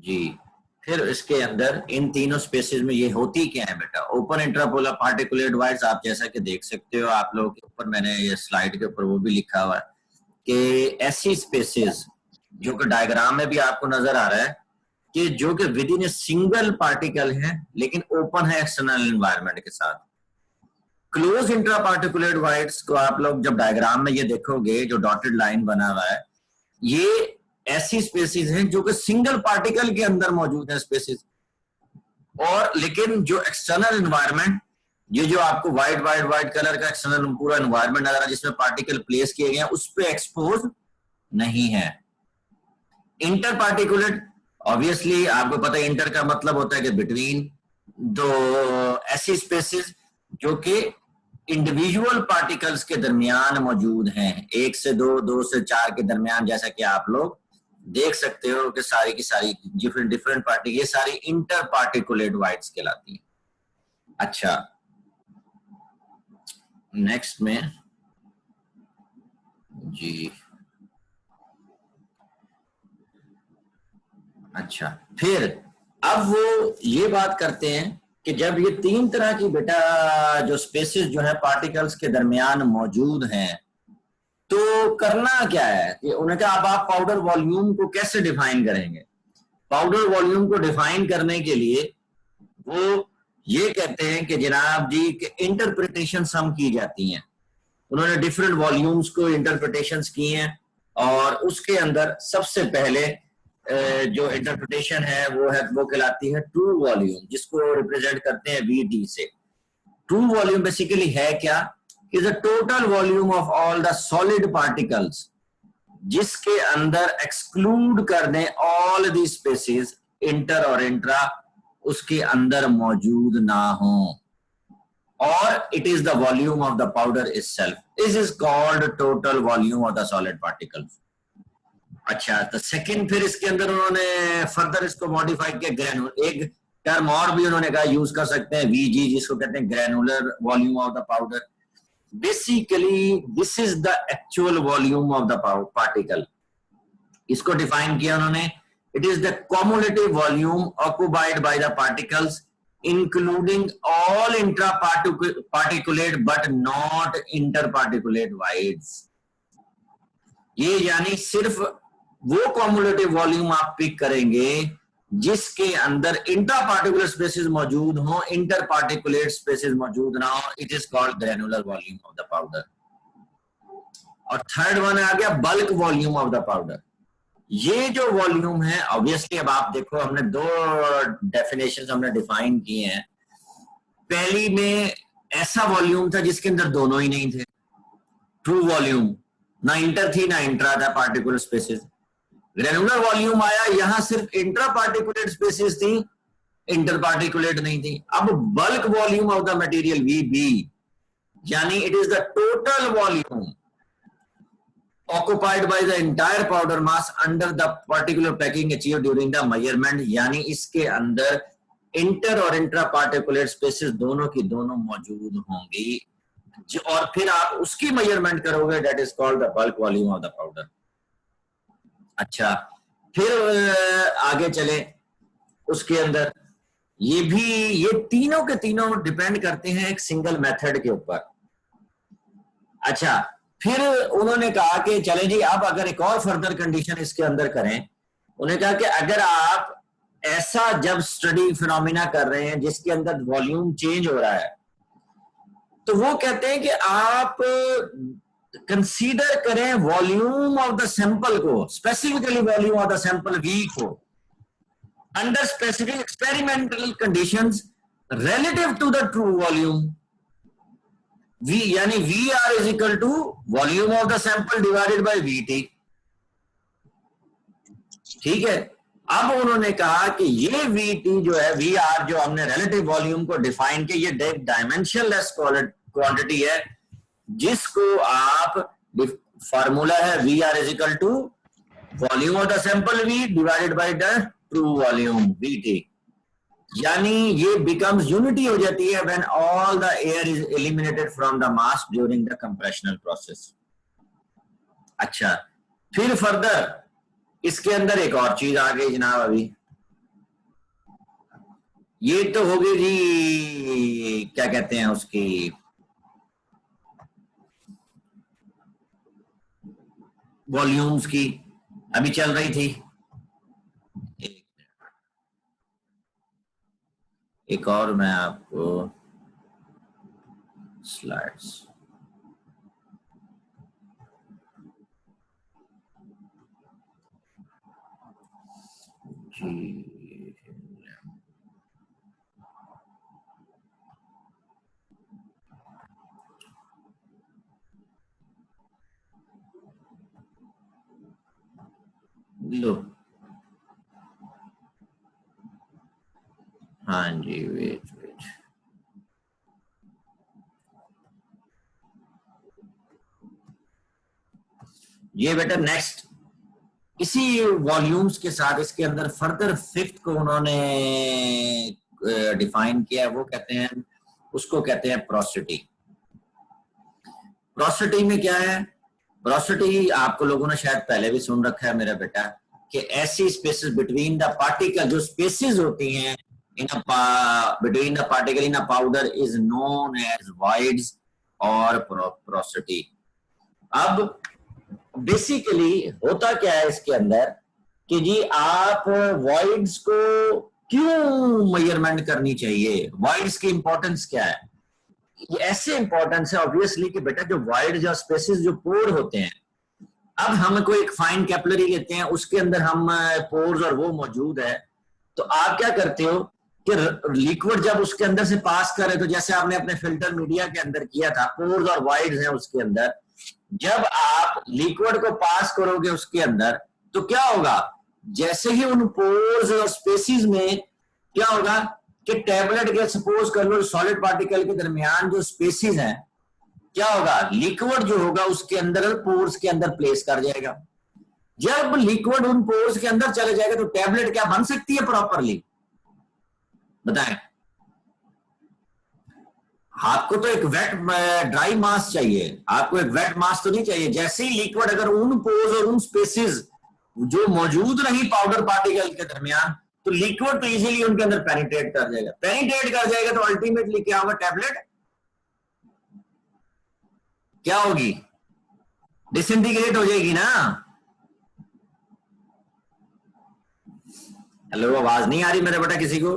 जी। फिर इसके अंदर इन तीनों स्पेसिस में ये होती क्या है बेटा, ओपन इंट्रापोलर पार्टिकुलेट वाइड्स। आप जैसा कि देख सकते हो, आप लोगों के ऊपर मैंने ये स्लाइड के ऊपर वो भी लिखा हुआ है कि ऐसी स्पेसिस जो कि डायग्राम में भी आपको नजर आ रहा है कि जो कि with in a single particle है लेकिन ओपन है एक्सटर्नल एनवायरनमेंट के साथ। क्लोज इंट्रा पार्टिकुलेट वाइड्स को आप लोग जब डायग्राम में ये देखोगे, जो डॉटेड लाइन बना हुआ है, ये ऐसी स्पेसिस हैं जो कि सिंगल पार्टिकल के अंदर मौजूद है स्पेसिस, और लेकिन जो एक्सटर्नल एनवायरनमेंट, ये जो आपको व्हाइट व्हाइट व्हाइट कलर का एक्सटर्नल पूरा एनवायरनमेंट नजर आ जिसमें पार्टिकल प्लेस किए गए हैं, उस पे एक्सपोज नहीं है। इंटर पार्टिकुलेट, ऑब्वियसली आपको पता है इंटर का मतलब होता है कि बिटवीन, दो ऐसी स्पेसिस जो कि इंडिविजुअल पार्टिकल्स के दरमियान मौजूद हैं, एक से दो, दो से चार के दरमियान, जैसा कि आप लोग देख सकते हो कि सारी की सारी डिफरेंट डिफरेंट पार्टी, ये सारी इंटर पार्टिकुलेट वाइड्स कहलाती हैं। अच्छा, नेक्स्ट में जी, अच्छा, फिर अब वो ये बात करते हैं कि जब ये तीन तरह की बेटा जो स्पेसिस जो है पार्टिकल्स के दरमियान मौजूद हैं, तो करना क्या है कि उन्हें कहा अब आप पाउडर वॉल्यूम को कैसे डिफाइन करेंगे। पाउडर वॉल्यूम को डिफाइन करने के लिए वो ये कहते हैं कि जनाब जी कि इंटरप्रिटेशन सम की जाती हैं। उन्होंने डिफरेंट वॉल्यूम्स को इंटरप्रिटेशंस की हैं, और उसके अंदर सबसे पहले जो इंटरप्रिटेशन है वो कहलाती है ट्रू वॉल्यूम, जिसको रिप्रेजेंट करते हैं वीडी से। ट्रू वॉल्यूम बेसिकली है क्या, कि the total volume of all the solid particles, जिसके अंदर एक्सक्लूड कर दें ऑल दी स्पेसिस इंटर और इंट्रा उसके अंदर मौजूद ना हो, और it is the volume of the powder itself. This is called total volume of the solid particles. अच्छा, तो सेकंड फिर इसके अंदर उन्होंने फर्दर इसको मॉडिफाई किया, ग्रेनुलर, एक टर्म और भी उन्होंने कहा यूज कर सकते हैं, वीजी, जिसको कहते हैं granular volume of the powder. Basically this is the actual volume of the particle. इसको डिफाइन किया उन्होंने, it is the cumulative volume occupied by the particles including all intraparticulate but not interparticulate voids। ये यानी सिर्फ वो cumulative volume आप pick करेंगे जिसके अंदर इंट्रा पार्टिकुलर स्पेसिस मौजूद हो, इंटर पार्टिकुलेट स्पेसिस मौजूद ना हो, it is called granular volume of the powder. और थर्ड वन आ गया bulk volume of the powder. ये जो वॉल्यूम है, ऑब्वियसली अब आप देखो हमने दो डेफिनेशंस हमने डिफाइन किए हैं। पहली में ऐसा वॉल्यूम था जिसके अंदर दोनों ही नहीं थे, ट्रू वॉल्यूम, ना इंटर थी ना इंट्रा था पार्टिकुलर स्पेसिस। ग्रेनुलर वॉल्यूम आया, यहां सिर्फ इंट्रा पार्टिकुलेट स्पेसिस थी, इंटर पार्टिकुलेट नहीं थी। अब bulk volume of the material VB, यानी it is the total volume occupied by the entire powder mass under the particular packing achieved during the measurement, यानी इसके अंदर इंटर और intra particulate spaces दोनों की दोनों मौजूद होंगी, और फिर आप उसकी मेजरमेंट करोगे, that is called the bulk volume of the powder. अच्छा, फिर आगे चले, उसके अंदर ये तीनों के तीनों डिपेंड करते हैं एक सिंगल मेथड के ऊपर। अच्छा, फिर उन्होंने कहा कि चले जी, अब अगर एक और फर्दर कंडीशन इसके अंदर करें, उन्होंने कहा कि अगर आप ऐसा जब स्टडी फिनोमिना कर रहे हैं जिसके अंदर वॉल्यूम चेंज हो रहा है, तो वो कहते हैं कि आप कंसीडर करें वॉल्यूम ऑफ द सैंपल को, specifically volume of the sample V को, under specific experimental conditions relative to the true volume. V यानी VR is equal to volume of the sample divided by VT। ठीक है, अब उन्होंने कहा कि ये VT जो है, VR जो हमने रिलेटिव वॉल्यूम को डिफाइन किया, ये डायमेंशनलेस क्वांटिटी है, जिसको आप फार्मूला है VR is equal to volume of the sample V divided by the true volume VT। यानी ये बिकम्स यूनिटी हो जाती है when all the air is eliminated from the mass during the compressional process. अच्छा, फिर further इसके अंदर एक और चीज आ गई जनाब, अभी ये तो हो गई जी, क्या कहते हैं उसकी, वॉल्यूम्स की अभी चल रही थी। एक और मैं आपको स्लाइड्स, जी लो, हाँ जी, वेट वेट, ये बेटा नेक्स्ट इसी वॉल्यूम्स के साथ इसके अंदर फर्दर फिफ्थ को उन्होंने डिफाइन किया, वो कहते हैं, उसको कहते हैं प्रोसिटी। प्रोसिटी में क्या है, प्रोसिटी आपको लोगों ने शायद पहले भी सुन रखा है मेरा बेटा, कि ऐसी स्पेसेस बिटवीन द पार्टिकल, जो स्पेसेस होती हैं in between the particle in a powder is known as voids और प्रोसिटी। अब बेसिकली होता क्या है इसके अंदर कि जी आप वॉइड्स को क्यों मेजरमेंट करनी चाहिए, वॉइड्स की इंपॉर्टेंस क्या है? ये ऐसे इंपॉर्टेंस है ऑब्वियसली कि बेटा जो वॉइड जो स्पेसेस जो पोर होते हैं, अब हम कोई एक फाइन कैपिलरी लेते हैं, उसके अंदर हम पोर्स और वो मौजूद है, तो आप क्या करते हो कि लिक्विड जब उसके अंदर से पास करे, तो जैसे आपने अपने फिल्टर मीडिया के अंदर किया था, पोर्स और वॉइड्स हैं उसके अंदर, जब आप लिक्विड को पास करोगे उसके अंदर तो क्या होगा, जैसे ही उन पोर्स और स्पेसिस में क्या होगा कि टैबलेट के सपोज कर लो सॉलिड पार्टिकल के दरमियान जो स्पेसिस हैं, क्या होगा, लिक्विड जो होगा उसके अंदर पोर्स के अंदर प्लेस कर जाएगा। जब लिक्विड उन पोर्स के अंदर चले जाएगा तो टैबलेट क्या बन सकती है प्रॉपरली, बताएं? आपको तो एक वेट ड्राई मास चाहिए, आपको एक वेट मास तो नहीं चाहिए। जैसे ही लिक्विड अगर उन पोर्स और उन स्पेसेस जो मौजूद रही पाउडर पार्टिकल के दरमियान, तो लिक्विड तो इजीली उनके अंदर पेनिट्रेट कर जाएगा, पेनिट्रेट कर जाएगा तो अल्टीमेटली क्या होगा, टैबलेट क्या होगी, डिसइंटीग्रेट हो जाएगी ना। हेलो, आवाज नहीं आ रही मेरे बेटा किसी को?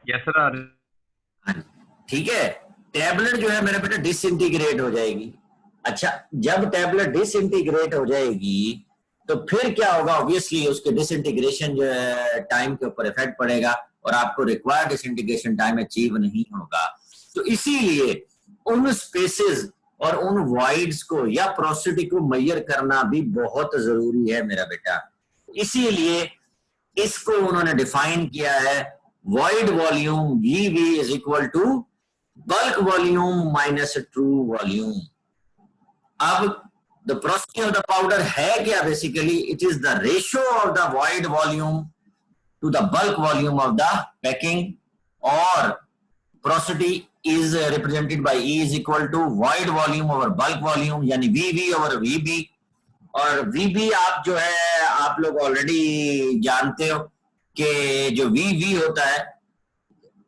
Yes sir. ठीक है, टैबलेट जो है मेरे बेटा डिसइंटीग्रेट हो जाएगी। अच्छा, जब टैबलेट डिसइंटीग्रेट हो जाएगी तो फिर क्या होगा, ऑब्वियसली उसके डिसइंटीग्रेशन जो है टाइम के ऊपर इफेक्ट पड़ेगा और आपको रिक्वायर्ड डिसइंटीग्रेशन टाइम अचीव नहीं होगा। तो इसीलिए उन स्पेसेस और उन वॉइड्स को या पोरोसिटी को मेजर करना भी बहुत जरूरी है मेरा बेटा। इसीलिए इसको उन्होंने डिफाइन किया है, void volume VV is equal to bulk volume minus true volume। अब the porosity of the powder है क्या, basically it is the ratio of the void volume to the bulk volume of the packing, और porosity is represented by E is equal to void volume over bulk volume, यानी VV over VB। और VB आप जो है आप लोग already जानते हो कि जो VV होता है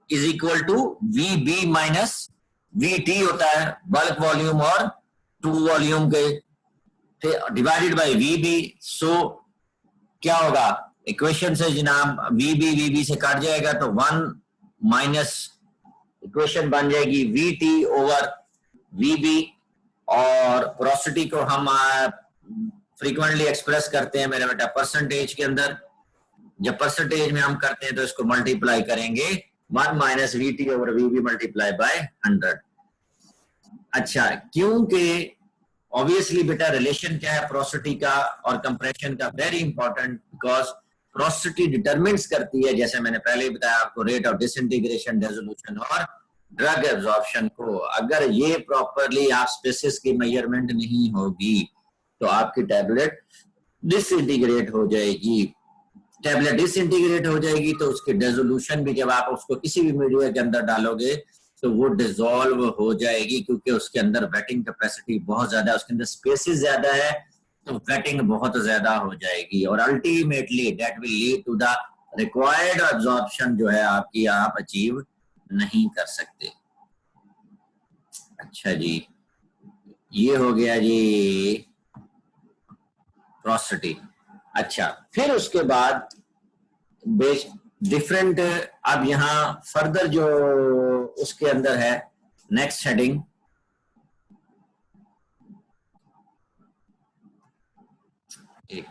is equal to VB minus VT होता है, बल्क वॉल्यूम और टू वॉल्यूम के डिवाइडेड बाय VB। सो क्या होगा, इक्वेशन से जनाब VB से कट जाएगा तो 1 माइनस इक्वेशन बन जाएगी VT ओवर VB। और पोरोसिटी को हम फ्रीक्वेंटली एक्सप्रेस करते हैं मेरे बेटा परसेंटेज के अंदर। जब परसेंटेज में हम करते हैं तो इसको मल्टीप्लाई करेंगे 1 minus VT over VB multiply by 100। अच्छा, क्योंकि ऑब्वियसली बेटा रिलेशन क्या है पोरोसिटी का और कंप्रेशन का, very important, because porosity determines करती है, जैसे मैंने पहले ही बताया आपको, रेट ऑफ डिसइंटीग्रेशन, डिसोल्यूशन और ड्रग एब्जॉर्प्शन को। अगर ये प्रॉपरली आप स्पेसिस की मेजरमेंट नहीं होगी तो आपकी टैबलेट डिसइंटीग्रेट हो जाएगी। टैबलेट डिसइंटीग्रेट हो जाएगी तो उसके डिसोल्यूशन भी, जब आप उसको किसी भी मीडिया के अंदर डालोगे तो वो डिसॉल्व हो जाएगी, क्योंकि उसके अंदर वेटिंग कैपेसिटी बहुत ज्यादा है, उसके अंदर स्पेसेस ज्यादा है, तो वेटिंग बहुत ज्यादा हो जाएगी और ultimately that will lead to the required absorption जो है आपकी आप अचीव नहीं कर सकते। अच्छा जी, ये हो गया जी पोरोसिटी। अच्छा, फिर उसके बाद बेस डिफरेंट, अब यहाँ फर्दर जो उसके अंदर है नेक्स्ट हेडिंग, एक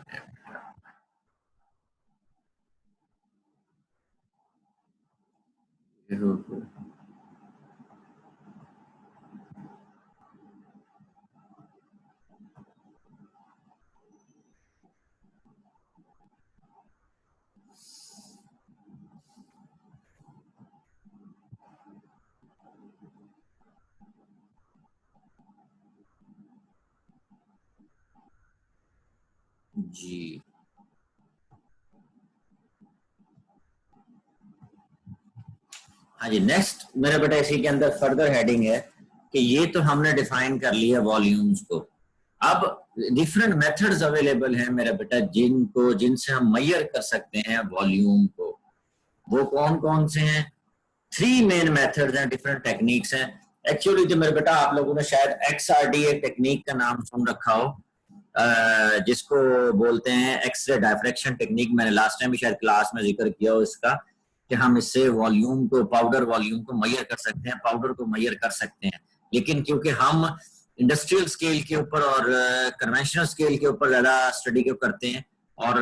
जी हाँ जी, नेक्स्ट मेरे बेटा इसी के अंदर फर्दर हेडिंग है कि ये तो हमने डिफाइन कर लिया वॉल्यूम्स को। अब डिफरेंट मेथड्स अवेलेबल हैं मेरा बेटा जिनको जिनसे हम मेजर कर सकते हैं वॉल्यूम को। वो कौन कौन से हैं? 3 मेन मेथड्स हैं, डिफरेंट टेक्निक्स हैं। एक्चुअली तो मेरे बेटा आप लोगों ने शायद XRD टेक्निक का नाम सुन रखा हो, जिसको बोलते हैं एक्सरे डायफ्रैक्शन टेक्निक। मैंने लास्ट टाइम भी शायद क्लास में जिक्र किया हो इसका, कि हम इससे वॉल्यूम को, पाउडर वॉल्यूम को मेजर कर सकते हैं, पाउडर को मेजर कर सकते हैं। लेकिन क्योंकि हम इंडस्ट्रियल स्केल के ऊपर और कन्वेंशनल स्केल के ऊपर ज्यादा स्टडी को करते हैं और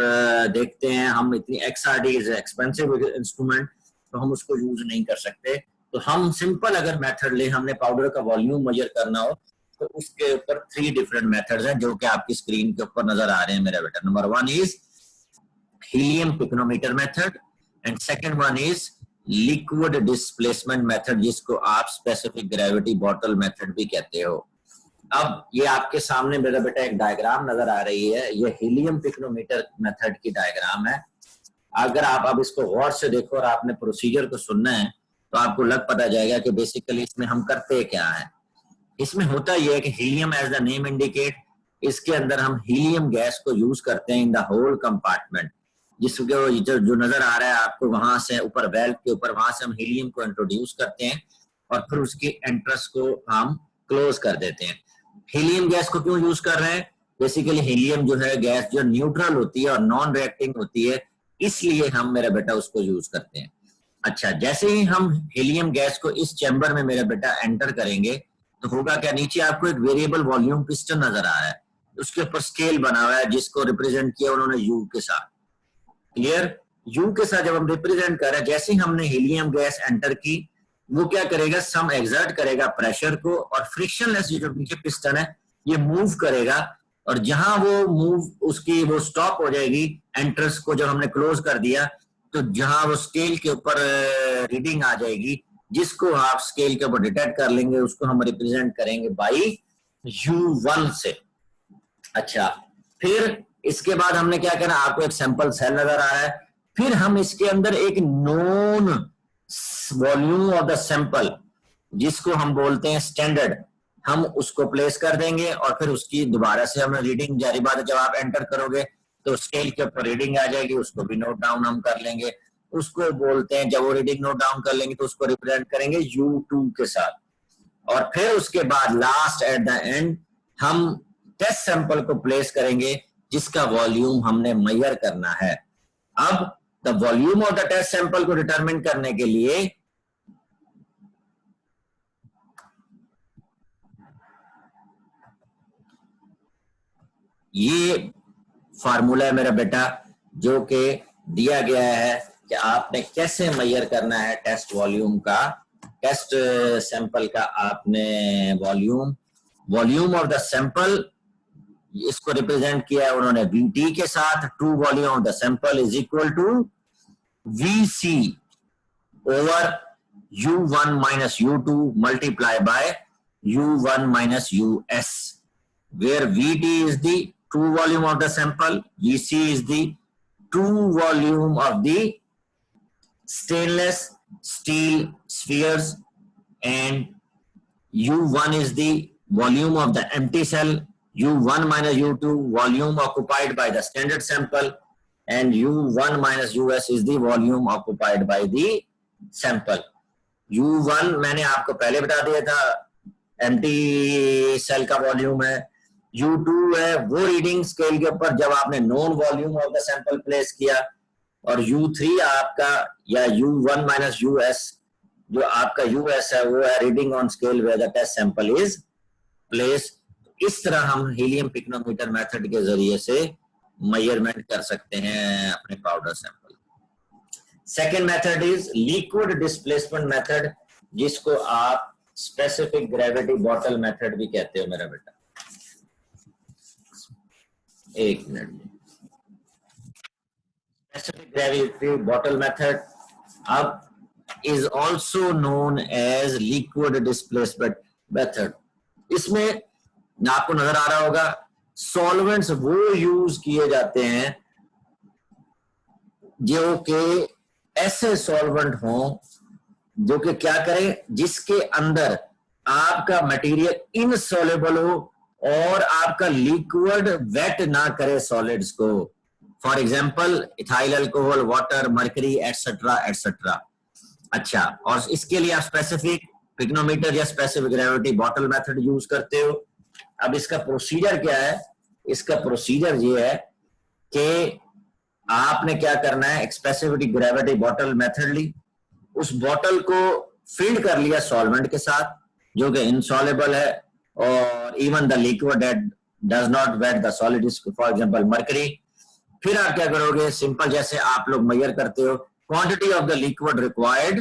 देखते हैं, हम इतनी XRD इज एक्सपेंसिव इंस्ट्रूमेंट, तो हम उसको यूज नहीं कर सकते। तो हम सिंपल अगर मेथड ले, हमने पाउडर का वॉल्यूम मेजर करना हो, तो उसके ऊपर 3 डिफरेंट मेथड्स हैं जो कि आपकी स्क्रीन के ऊपर नजर आ रहे हैं मेरा बेटा। Number 1 is helium pycnometer method and second one is liquid displacement method, जिसको आप स्पेसिफिक ग्रेविटी बॉटल मेथड भी कहते हो। अब ये आपके सामने मेरा बेटा एक डायग्राम नजर आ रही है, ये हीलियम पिकोनोमीटर मेथड की डायग्राम है। अगर आप अब इसको गौर से देखो और आपने प्रोसीजर को सुनना है तो आपको लग पता जाएगा कि बेसिकली इसमें हम करते क्या है। इसमें होता यह है कि helium as the name indicate, इसके अंदर हम हीलियम गैस को यूज करते हैं इन द होल कंपार्टमेंट, जिसके जो नजर आ रहा है आपको वहां से ऊपर वेल्व के ऊपर, वहां से हम हीलियम को इंट्रोड्यूस करते हैं और फिर उसकी एंट्रेंस को हम क्लोज कर देते हैं। हीलियम गैस को क्यों यूज कर रहे हैं? बेसिकली हीलियम जो है गैस जो न्यूट्रल होती है और नॉन रिएक्टिंग होती है, इसलिए हम मेरा बेटा उसको यूज करते हैं। अच्छा, जैसे ही हम हीलियम गैस को इस चैम्बर में मेरा बेटा एंटर करेंगे तो होगा क्या, नीचे आपको एक वेरिएबल वॉल्यूम पिस्टन नजर आ रहा है, उसके ऊपर स्केल बना हुआ है जिसको रिप्रेजेंट किया उन्होंने यू के साथ। क्लियर? यू के साथ जब हम रिप्रेजेंट कर रहे हैं, जैसे ही हमने हीलियम गैस एंटर की, वो क्या करेगा, सम एक्सर्ट करेगा प्रेशर को और फ्रिक्शनलेस जो नीचे पिस्टन है ये मूव करेगा, और जहां वो मूव उसकी वो स्टॉप हो जाएगी एंट्रेंस को जब हमने क्लोज कर दिया, तो जहां वो स्केल के ऊपर रीडिंग आ जाएगी जिसको आप स्केल के ऊपर डिटेक्ट कर लेंगे, उसको हम रिप्रेजेंट करेंगे बाई U1 से। अच्छा, फिर इसके बाद हमने क्या करना, आपको एक सैंपल सेल नजर आ रहा है, फिर हम इसके अंदर एक known volume of the sample जिसको हम बोलते हैं स्टैंडर्ड, हम उसको प्लेस कर देंगे और फिर उसकी दोबारा से हम रीडिंग, जारी बात है जब आप एंटर करोगे तो स्केल के ऊपर रीडिंग आ जाएगी, उसको भी नोट डाउन हम कर लेंगे। उसको बोलते हैं, जब वो रीडिंग नोट डाउन कर लेंगे तो उसको रिप्रेजेंट करेंगे U2 के साथ। और फिर उसके बाद लास्ट एट द एंड हम टेस्ट सैंपल को प्लेस करेंगे जिसका वॉल्यूम हमने मेजर करना है। अब the volume of the test sample को डिटरमिन करने के लिए ये फार्मूला है मेरा बेटा, जो कि दिया गया है कि आपने कैसे मेजर करना है टेस्ट वॉल्यूम का, टेस्ट सैंपल का आपने वॉल्यूम ऑफ द सैंपल, इसको रिप्रेजेंट किया है उन्होंने VT के साथ। True volume of the sample is equal to VC over U1 minus U2 multiply by U1 minus US, where VT is the true volume of the sample, VC is the true volume of the stainless steel spheres, and U1 is the volume of the empty cell U1 minus U2 volume occupied by the standard sample, and U1 minus US is the volume occupied by the sample. U1 मैंने आपको पहले बता दिया था, empty cell का volume है. U2 है वो रीडिंग स्केल के ऊपर जब आपने non volume of the sample place किया, और U3 आपका या U1 माइनस US, जो आपका US है वो है reading on scale where the test sample is place. इस तरह हम हीलियम पिक्नोमीटर मेथड के जरिए से मेजरमेंट कर सकते हैं अपने powder sample. Second method is liquid displacement method, जिसको आप स्पेसिफिक ग्रेविटी बॉटल मेथड भी कहते हो मेरा बेटा. एक minute. Specific gravity bottle method अब is also known as liquid displacement method. इसमें आपको नजर आ रहा होगा सॉल्वेंट्स वो यूज किए जाते हैं जो कि ऐसे सॉल्वेंट हों जो कि क्या करें, जिसके अंदर आपका मटेरियल इनसॉल्युबल हो और आपका लिक्विड वेट ना करे सॉलिड्स को. For example ethyl alcohol, water, mercury etcetera etcetera. अच्छा, और इसके लिए आप स्पेसिफिक पिक्नोमीटर या specific gravity bottle method use करते हो. अब इसका प्रोसीजर क्या है? इसका प्रोसीजर ये है कि आपने क्या करना है, एक स्पेसिफिक ग्रेविटी बॉटल मेथड ली, उस बॉटल को फिल्ड कर लिया सॉल्वेंट के साथ जो कि इनसॉल्युबल है, और even the liquid that does not wet the solid, for example mercury. फिर आप क्या करोगे, सिंपल जैसे आप लोग मेजर करते हो, quantity of the liquid required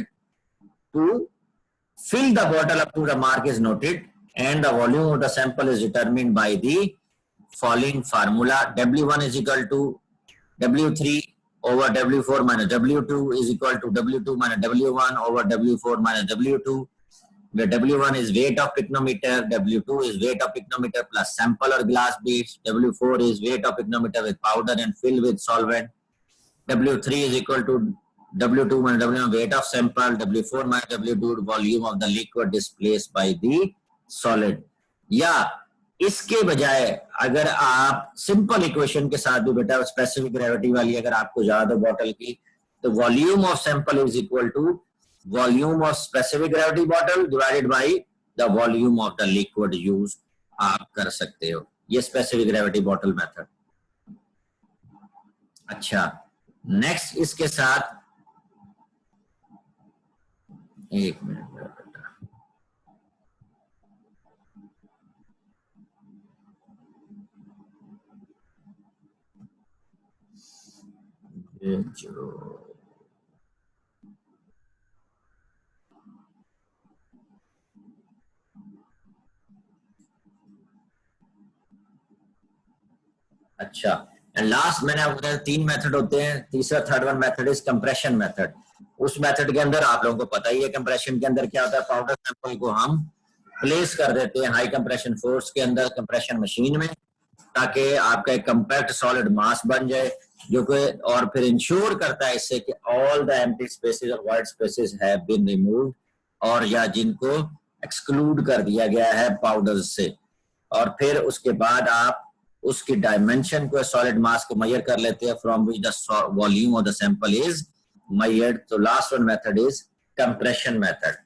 to fill the bottle up to the mark is noted, and the volume of the sample is determined by the following formula. W1 is equal to W3 over W4 minus W2 is equal to W2 minus W1 over W4 minus W2, where W1 is weight of pycnometer, W2 is weight of pycnometer plus sample or glass beads, W4 is weight of pycnometer with powder and fill with solvent, W3 is equal to W2 minus W1 weight of sample, W4 minus W2 volume of the liquid displaced by the solid. या इसके बजाय अगर आप simple equation के साथ भी बेटा specific gravity वाली अगर आपको याद हो बॉटल की, तो volume of sample is equal to volume of specific gravity bottle divided by the volume of the liquid use आप कर सकते हो. ये स्पेसिफिक ग्रेविटी बॉटल मेथड. अच्छा, नेक्स्ट इसके साथ एक मिनट बेटा, अच्छा, एंड लास्ट मैंने आपको बताया 3 मेथड होते हैं. तीसरा third one method is compression method. उस मेथड के अंदर आप लोगों को पता ही है कंप्रेशन के अंदर क्या होता है, पाउडर सैंपल को हम प्लेस कर देते हैं हाई कंप्रेशन फोर्स के अंदर कंप्रेशन मशीन में, ताकि आपका एक कंपैक्ट सॉलिड मास बन जाए, जो कि और फिर इंश्योर करता है इससे कि ऑल द एम्प्टी स्पेसेस और wide spaces have been removed, और या जिनको एक्सक्लूड कर दिया गया है पाउडर से. और फिर उसके बाद आप उसकी डायमेंशन को सॉलिड मास को मेजर कर लेते हैं from which the volume of the sample is measured. तो last one method is compression method.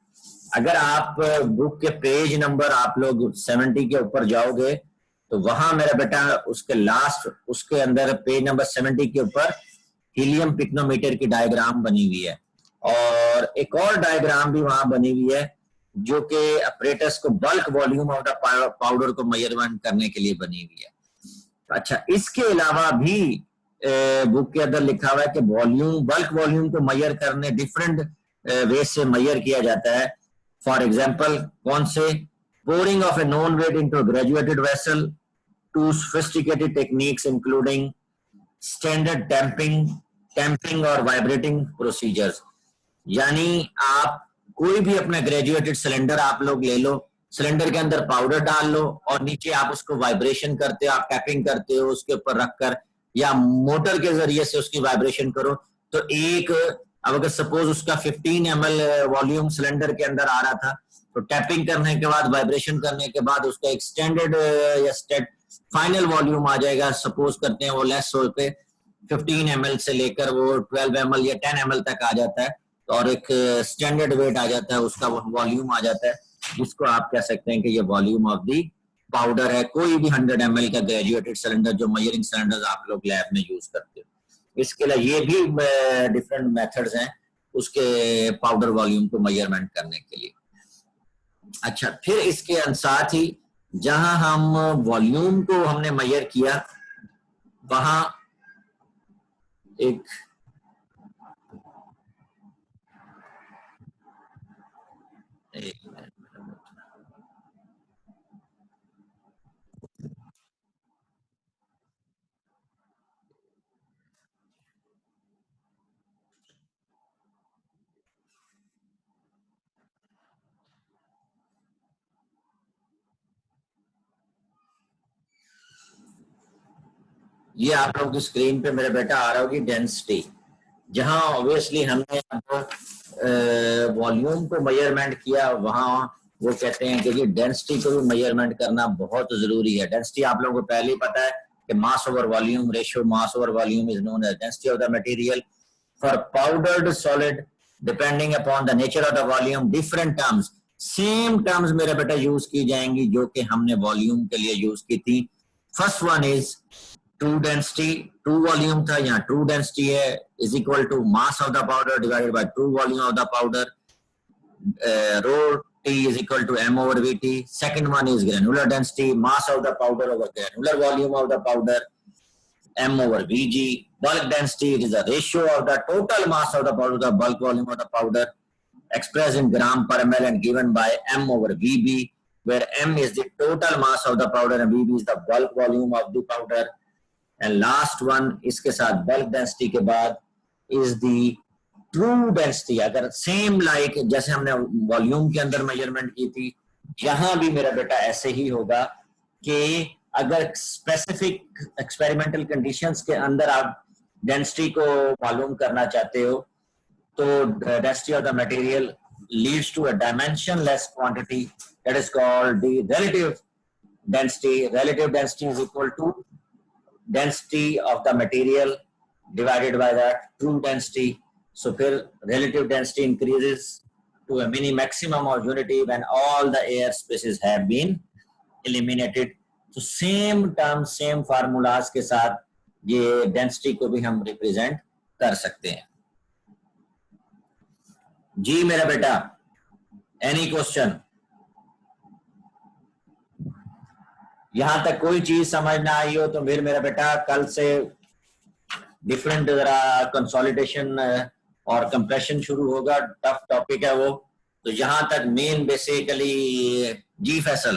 अगर आप बुक के पेज नंबर आप लोग 70 के ऊपर जाओगे तो वहां मेरा बेटा उसके लास्ट उसके अंदर पेज नंबर 70 के ऊपर हीलियम पिक्नोमीटर की डायग्राम बनी हुई है, और एक और डायग्राम भी वहां बनी हुई है जो कि अपरेटस को bulk volume of the powder को मेजरमेंट करने के लिए बनी हुई है. अच्छा, इसके अलावा भी बुक के अंदर लिखा हुआ है कि वॉल्यूम बल्क वॉल्यूम को मेजर करने डिफरेंट वे से मेजर किया जाता है. फॉर एग्जांपल कौन से, pouring of a known weight into a graduated vessel, to sophisticated techniques including standard tamping और vibrating procedures. यानी आप कोई भी अपना ग्रेजुएटेड सिलेंडर आप लोग ले लो, सिलेंडर के अंदर पाउडर डाल लो और नीचे आप उसको वाइब्रेशन करते हो, आप टैपिंग करते हो उसके ऊपर रखकर, या मोटर के जरिए से उसकी वाइब्रेशन करो. तो एक अब अगर सपोज उसका 15 ml वॉल्यूम सिलेंडर के अंदर आ रहा था, तो टैपिंग करने के बाद वाइब्रेशन करने के बाद उसका एक स्टैंडर्ड या फाइनल वॉल्यूम आ जाएगा। सपोज करते हैं वो लेस हो पे 15 ml से लेकर वो 12 ml या 10 ml तक आ जाता है, और एक स्टैंडर्ड वेट आ जाता है, उसका वॉल्यूम आ जाता है, जिसको आप कह सकते हैं कि ये वॉल्यूम ऑफ दी पाउडर है। कोई भी 100 ml का ग्रेजुएटेड सिलेंडर, जो मेजरिंग सिलेंडर आप लोग लैब में यूज करते हो, इसके लिए ये भी डिफरेंट मेथड्स हैं उसके पाउडर वॉल्यूम को मेजरमेंट करने के लिए। अच्छा, फिर इसके साथ ही जहां हम वॉल्यूम को हमने मेजर किया, वहां एक ये आप लोगों की स्क्रीन पे मेरे बेटा आ रहा होगी डेंसिटी, जहां ऑब्वियसली हमने वॉल्यूम को मेजरमेंट किया, वहां वो कहते हैं कि ये डेंसिटी को भी मेजरमेंट करना बहुत जरूरी है। डेंसिटी आप लोगों को पहले ही पता है कि mass over volume ratio, mass over volume is known as density of the material for powdered solid depending upon the nature of the volume. Different terms, same terms मेरे बेटा यूज की जाएंगी जो कि हमने वॉल्यूम के लिए यूज की थी। First one is true density, true volume था, यहाँ ट्रू डेंसिटी है, is equal to mass of the powder divided by true volume of the powder, rho T is equal to m over Vt. Second one is granular density, mass of the powder over granular volume of the powder, m over Vg. Bulk density, it is a ratio of the total mass of the powder to the bulk volume of the powder, expressed in gram per ml and given by m over Vb, where m is the total mass of the powder and Vb is the bulk volume of the powder. And last one, इसके साथ bulk density के बाद is the true density। अगर same like जैसे हमने volume के अंदर measurement की थी, यहां भी मेरा बेटा ऐसे ही होगा कि अगर स्पेसिफिक एक्सपेरिमेंटल कंडीशंस के अंदर आप डेंसिटी को मालूम करना चाहते हो, तो density of the material leads to a dimensionless quantity that is called the relative density. Relative density is equal to density of the material divided by the true density. So फिर relative density increases to a maximum of unity when all the air spaces have been eliminated. So same terms, same formulas के साथ ये density को भी हम represent कर सकते हैं। जी मेरा बेटा, any question? यहां तक कोई चीज समझ ना आई हो तो फिर मेरा बेटा कल से डिफरेंट जरा कंसोलिडेशन और कंप्रेशन शुरू होगा, टफ टॉपिक है वो। तो यहां तक मेन बेसिकली जी फैसल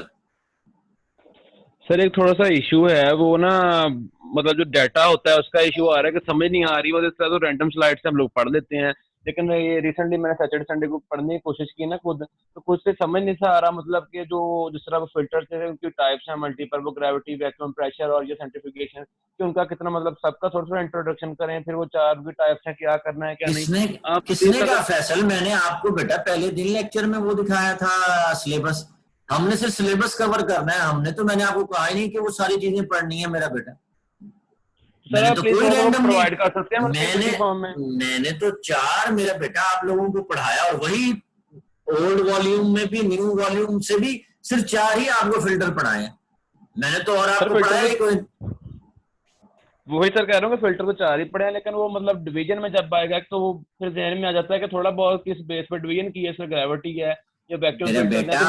सर एक थोड़ा सा इशू है, वो ना मतलब जो डाटा होता है उसका इशू आ रहा है कि समझ नहीं आ रही, वो इस तरह तो रैंडम स्लाइड से हम लोग पढ़ लेते हैं, लेकिन ये रिसेंटली मैंने सैटरडे संडे को पढ़ने की कोशिश की ना खुद, तो कुछ से समझ नहीं सा आ रहा, मतलब कि जो जिस तरह वो फिल्टर थे उनकी टाइप्स हैं, मल्टीपल, वो ग्रेविटी, वैक्यूम, प्रेशर और ये सेंट्रीफ्यूगेशन, कि उनका कितना मतलब सबका थोड़ा थोड़ा इंट्रोडक्शन करें, फिर वो चार भी टाइप्स हैं, क्या करना है क्या नहीं। आप किसने कहा फैसल? मैंने आपको बेटा पहले दिन लेक्चर में वो दिखाया था सिलेबस, हमने सिर्फ सिलेबस कवर करना है, हमने तो मैंने आपको कहा ही नहीं कि वो सारी चीजें पढ़नी है मेरा बेटा। मैंने तो कोई रैंडम प्रोवाइड कर सकते हैं, मैंने तो 4 मेरा बेटा आप लोगों को पढ़ाया, और वही ओल्ड वॉल्यूम में भी न्यू वॉल्यूम से भी सिर्फ 4 ही आपको फिल्टर पढ़ाए। मैंने तो और आपको पढ़ाया कोई, वही सर कह रहा हूँ कि फिल्टर तो 4 ही पढ़े हैं, लेकिन वो मतलब डिवीजन में जब आएगा तो वो फिर ध्यान में आ जाता है कि थोड़ा बहुत किस बेस पर डिवीजन की है, इसमें ग्रेविटी है या वैक्यूम बेटा।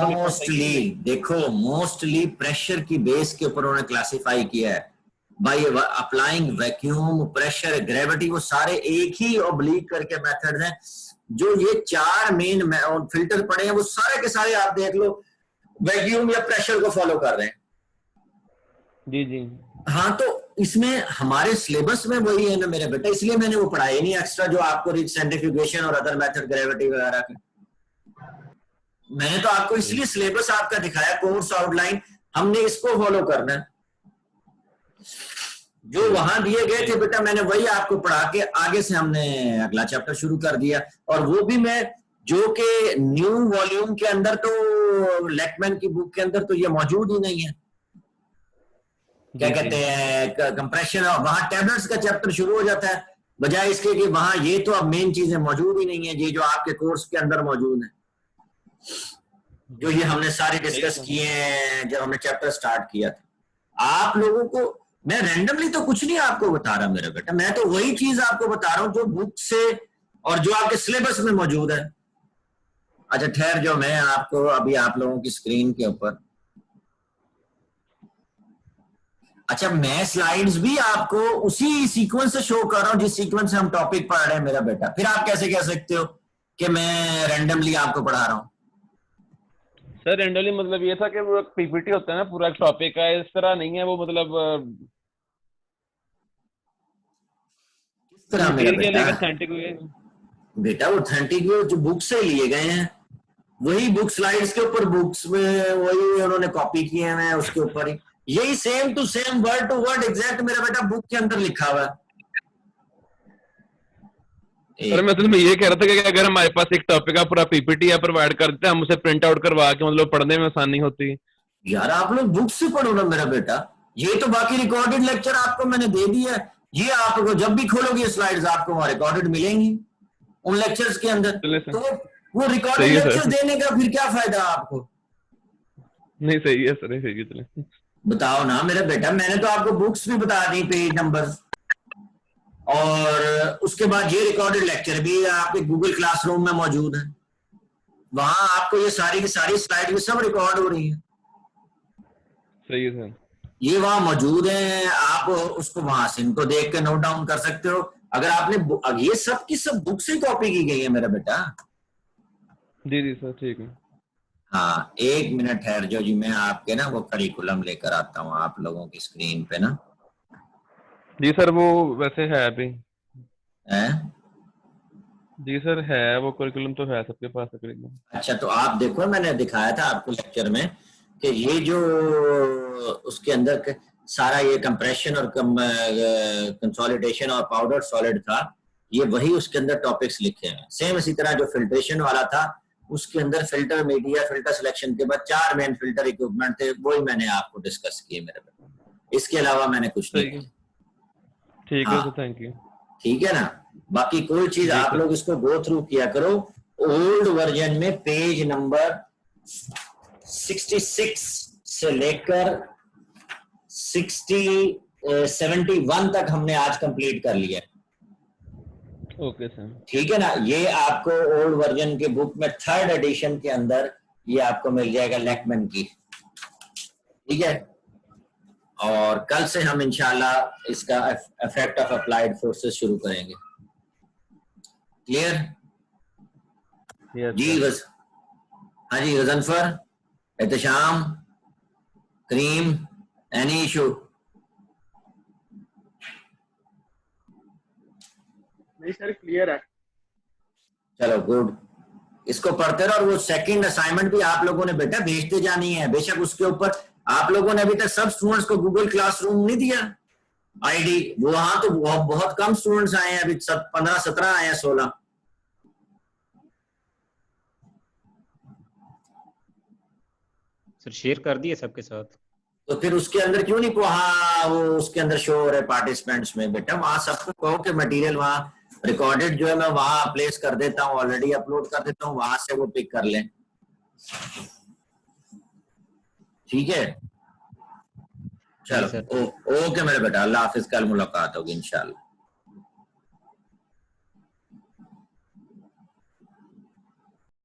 मोस्टली देखो, मोस्टली प्रेशर की बेस के ऊपर उन्होंने क्लासिफाई किया है, by applying vacuum, pressure, gravity, वो सारे एक ही ऑब्लिक करके मेथड्स हैं। जो ये 4 मेन फिल्टर पड़े हैं वो सारे के सारे आप देख लो वैक्यूम या प्रेशर को फॉलो कर रहे हैं। जी जी हाँ, तो इसमें हमारे सिलेबस में वही है ना मेरे बेटा, इसलिए मैंने वो पढ़ाया नहीं एक्स्ट्रा, जो आपको सेंट्रीफ्यूगेशन और अदर मेथड, ग्रेविटी वगैरह की। मैंने तो आपको इसलिए सिलेबस आपका दिखाया, कोर्स आउटलाइन, हमने इसको फॉलो करना है। जो वहां दिए गए थे बेटा, मैंने वही आपको पढ़ा के आगे से हमने अगला चैप्टर शुरू कर दिया, और वो भी मैं जो कि न्यू वॉल्यूम के अंदर, तो लेकमैन की बुक के अंदर तो ये मौजूद ही नहीं है। क्या जी कहते हैं कंप्रेशन, और वहां टैबलेट्स का चैप्टर शुरू हो जाता है, बजाय इसके कि वहां ये तो अब मेन चीजें मौजूद ही नहीं है, ये जो आपके कोर्स के अंदर मौजूद है, जो ये हमने सारे सही है डिस्कस सर। किए हैं जब हमने चैप्टर स्टार्ट किया था। आप लोगों को मैं रैंडमली तो कुछ नहीं आपको बता रहा मेरा बेटा, मैं तो वही चीज आपको बता रहा हूँ जो बुक से और जो आपके सिलेबस में मौजूद है। अच्छा ठहर, जो मैं आपको अभी आप लोगों की स्क्रीन के ऊपर, अच्छा मैं स्लाइड्स भी आपको उसी सीक्वेंस से शो कर रहा हूँ जिस सीक्वेंस से हम टॉपिक पढ़ रहे हैं मेरा बेटा, फिर आप कैसे कह सकते हो कि मैं रैंडमली आपको पढ़ा रहा हूँ? सर रेंडमली मतलब ये था कि वो पीपीटी होता है ना पूरा टॉपिक का, इस तरह नहीं है वो, मतलब किस तरह मेरा मटेरियल बेटा? एक ऑथेंटिक हुए। बेटा ऑथेंटिक जो बुक से लिए गए हैं, वही बुक स्लाइड्स के ऊपर बुक्स में वही उन्होंने कॉपी किए हैं, उसके ऊपर ही यही same to same word to word exact मेरा बेटा बुक के अंदर लिखा हुआ है। सर मैं असल में ये कह रहा था कि अगर हमारे पास एक टॉपिक का पूरा पीपीटी या प्रोवाइड करते हैं, हम उसे प्रिंट आउट करवा के मतलब पढ़ने में आसानी होती। यार आप लोग बुक से पढ़ो ना मेरा बेटा, ये तो बाकी रिकॉर्डेड लेक्चर आपको मैंने दे दिया है, ये आपको जब भी खोलोगे स्लाइड्स आपको वहां रिकॉर्डेड मिलेंगी उन लेक्चर्स के अंदर, चले सर। तो वो रिकॉर्डेड सही है लेक्चर सर। देने का फिर क्या फायदा आपको? नहीं सही है सर, सही है, चले। बताओ ना मेरा बेटा, मैंने तो आपको बुक्स भी बता दी, पेज नंबर, और उसके बाद ये रिकॉर्डेड लेक्चर भी आपके गूगल क्लासरूम में मौजूद है, वहां आपको ये सारी की सारी स्लाइड भी सब रिकॉर्ड हो रही है, सही है सर। ये वहां मौजूद है, आप उसको वहां से इनको देख के नोट डाउन कर सकते हो। अगर आपने ये सब की सब बुक से कॉपी की गई है मेरा बेटा। जी जी सर ठीक है। हाँ एक मिनट ठहर जाओ जी, मैं आपके ना वो करिकुलम लेकर आता हूँ आप लोगों की स्क्रीन पे ना। जी सर वो वैसे है अभी। है? जी सर है, वो करिकुलम तो है सबके पास तकरीबन। अच्छा तो आप देखो, मैंने दिखाया था आपको लेक्चर में कि ये जो उसके अंदर सारा ये कंप्रेशन और कंसोलिडेशन और पाउडर सॉलिड था, ये वही उसके अंदर टॉपिक्स लिखे हैं। सेम इसी तरह जो फिल्ट्रेशन वाला था उसके अंदर फिल्टर मीडिया, फिल्टर सिलेक्शन के बाद 4 मेन फिल्टर इक्विपमेंट थे, वही मैंने आपको डिस्कस किए मेरे बेटा, इसके अलावा मैंने कुछ नहीं सही है। किया। ठीक है सर, हाँ थैंक यू। ठीक है ना, बाकी कोई चीज जी आप सर। लोग इसको गो थ्रू किया करो। ओल्ड वर्जन में पेज नंबर 66 से लेकर 71 तक हमने आज कंप्लीट कर लिया। Okay sir. ठीक है ना, ये आपको ओल्ड वर्जन के बुक में 3rd एडिशन के अंदर ये आपको मिल जाएगा लैकमैन की। ठीक है, और कल से हम इंशाल्लाह इसका इफेक्ट ऑफ अप्लाइड फोर्सेस शुरू करेंगे। क्लियर? यस जी सर। हाँ जी, गजनफर, एहतशाम, करीम, एनी इशू? नहीं सर क्लियर है। चलो गुड, इसको पढ़ते रहो, और वो सेकंड असाइनमेंट भी आप लोगों ने बेटा भेजते जानी है। बेशक उसके ऊपर आप लोगों ने अभी तक सब स्टूडेंट्स को गूगल क्लासरूम नहीं दिया आईडी, वहां तो बहुत कम स्टूडेंट्स आए हैं, अभी सब 15-17 आए हैं, 16। सर शेयर कर दिए सबके साथ। तो फिर उसके अंदर क्यों नहीं, वहां वो उसके अंदर शो हो रहे पार्टिसिपेंट्स में बेटा, वहां सबको कहो कि मटेरियल वहां रिकॉर्डेड जो है मैं वहां प्लेस कर देता हूँ, ऑलरेडी अपलोड कर देता हूँ, वहां से वो पिक कर लें। ठीक है, चलो ओके मेरे बेटा, अल्लाह हाफिज, कल मुलाकात होगी इंशाल्लाह।